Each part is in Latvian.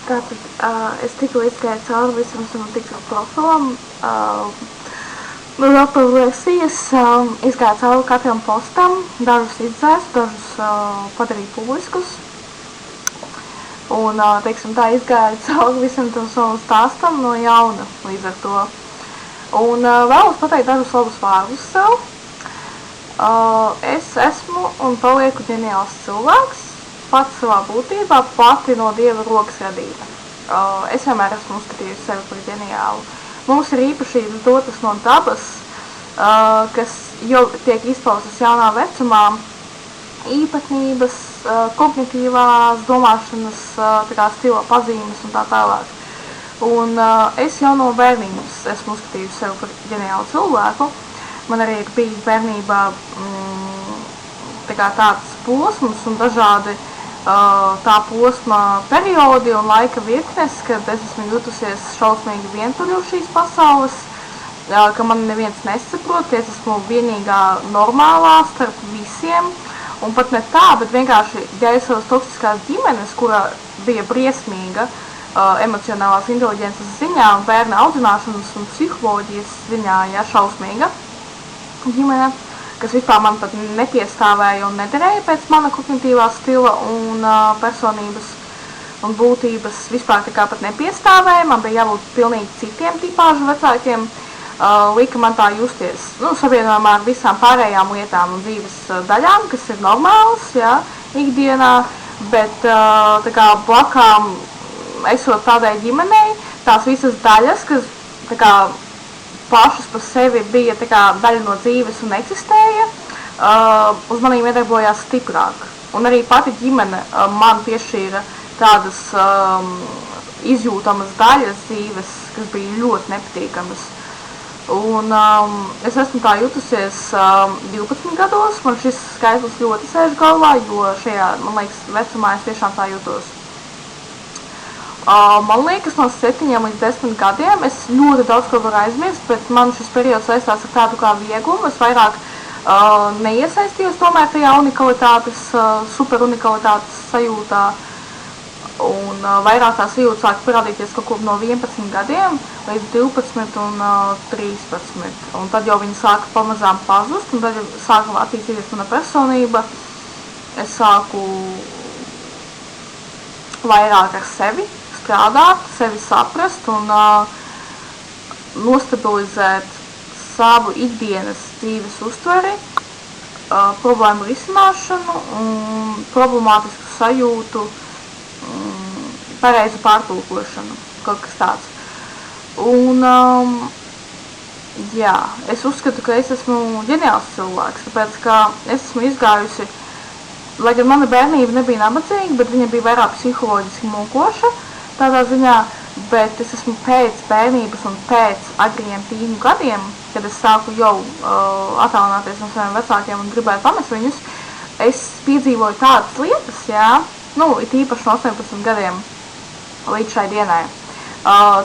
Tātad es tikko izgāju cauri visam TikTok profilam. Vēl par versijas izgāju cauri katram postam, dažus izdzēsu, dažus padarīju publiskus. Un, teiksim, tā izgāju cauri visam tam savam stāstam no jauna līdz ar to. Un vēlos pateikt dažus labus vārdus sev. Es esmu un palieku ģeniāls cilvēks, pats savā būtībā, pati no Dieva rokas radīta. Es vienmēr esmu uzskatījusi sevi par ģeniālu. Mums ir īpašības dotas no dabas, kas jau tiek izpaustas jaunā vecumā, īpatnības, kognitīvās domāšanas stila pazīmes un tā tālāk. Un es jau no bērnības esmu uzskatījusi sevi par ģeniālu cilvēku. Man arī ir bijis bērnībā tāds posms un dažādi tā posma periodi un laika virknes, kad es esmu jutusies šausmīgi vientuļu šīs pasaules, ka man neviens nesaprot, ka es esmu vienīgā normālā starp visiem. Un pat ne tā, bet vienkārši dēļ savas toksiskās ģimenes, kura bija briesmīga emocionālās inteliģences ziņā un bērna audzināšanas un psiholoģijas ziņā, šausmīga ģimene, kas vispār man pat nepiestāvēja un nederēja pēc mana kognitīvā stila un personības un būtības vispār pat nepiestāvēja. Man bija jābūt pilnīgi citiem tipāžu vecākiem, lika man tā justies, savienojumā ar visām pārējām lietām un dzīves daļām, kas ir normālas, ikdienā, bet blakām esot tādai ģimenei, tās visas daļas, kas pašas par sevi bija daļa no dzīves un eksistēja, uz manīm iedarbojās stiprāk. Un arī pati ģimene man piešķīra tādas izjūtamas daļas dzīves, kas bija ļoti nepatīkamas. Un es esmu tā jutusies 12 gados, man šis skaitlis ļoti sēž galvā, jo šajā, man liekas, vecumā es tiešām tā jutos. Man liekas, no 7 līdz 10 gadiem es ļoti daudz ko varu aizmirst, bet man šis periods saistās ar tādu kā vieglumu. Es vairāk neiesaistījos tomēr tajā unikalitātes, superunikalitātes sajūtā. Un vairāk tās jūtas sāk parādīties kaut ko no 11 gadiem līdz 12 un 13. Un tad jau viņi sāka pamazām pazust, un tad sāka attīstīties mana personība. Es sāku vairāk ar sevi strādāt, sevi saprast un nostabilizēt savu ikdienas dzīves uztveri, problēmu risināšanu un problemātisku sajūtu, pareizu pārtulkošanu, kaut kas tāds. Un, es uzskatu, ka es esmu ģeniāls cilvēks, tāpēc, ka es esmu izgājusi, lai gan mana bērnība nebija nabadzīga, bet viņa bija vairāk psiholoģiski mokoša, tādā ziņā, bet es esmu pēc bērnības un pēc agriem tīņu gadiem, kad es sāku jau attālināties no saviem vecākiem un gribētu pamest viņus, es piedzīvoju tādas lietas, it īpaši no 18 gadiem līdz šai dienai.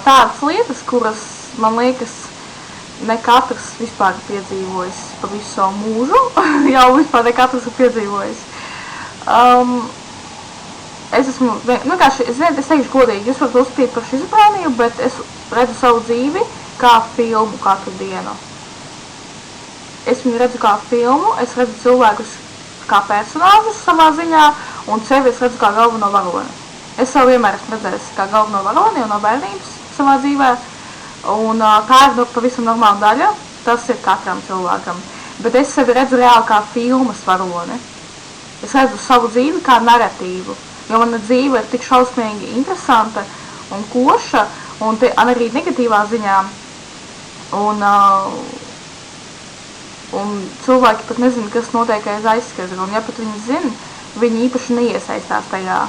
Tādas lietas, kuras, man liekas, ne katrs vispār ir piedzīvojis pa visu savu mūžu, jau vispār ne katrs ir piedzīvojis. Es teikšu godīgi, jūs varat uzskatīt par šizofrēniju, bet es redzu savu dzīvi kā filmu katru dienu. Es viņu redzu kā filmu, es redzu cilvēkus kā personāžus savā ziņā, un sevi es redzu kā galveno varoni. Es sev vienmēr esmu redzējis kā galveno varoni no bērnības savā dzīvē, un tā ir pavisam normāla daļa, tas ir katram cilvēkam. Bet es sevi redzu reāli kā filmas varoni. Es redzu savu dzīvi kā naratīvu, jo mana dzīve ir tik šausmīgi interesanta un koša, un arī negatīvā ziņā. Un cilvēki pat nezina, kas notiek aiz aizskara, un ja pat viņi zina, viņi īpaši neiesaistās tajā.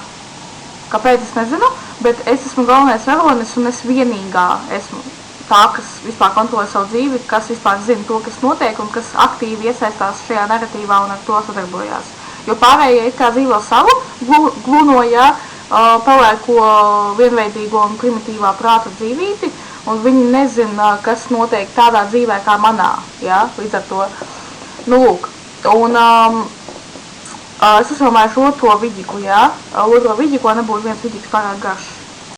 Kāpēc es nezinu, bet es esmu galvenais varonis, un es vienīgā esmu tā, kas vispār kontrolē savu dzīvi, kas vispār zina to, kas notiek, un kas aktīvi iesaistās šajā narratīvā un ar to sadarbojās. Jo pārējie it kā dzīvo savu gluno, palieko vienveidīgo un primitīvā prāta dzīvīti, un viņi nezina, kas notiek tādā dzīvē kā manā, līdz ar to. Lūk, un es uzfilmēšu otro vidiku, otro vidiku, lai nebūtu viens vidiks pārāk garš.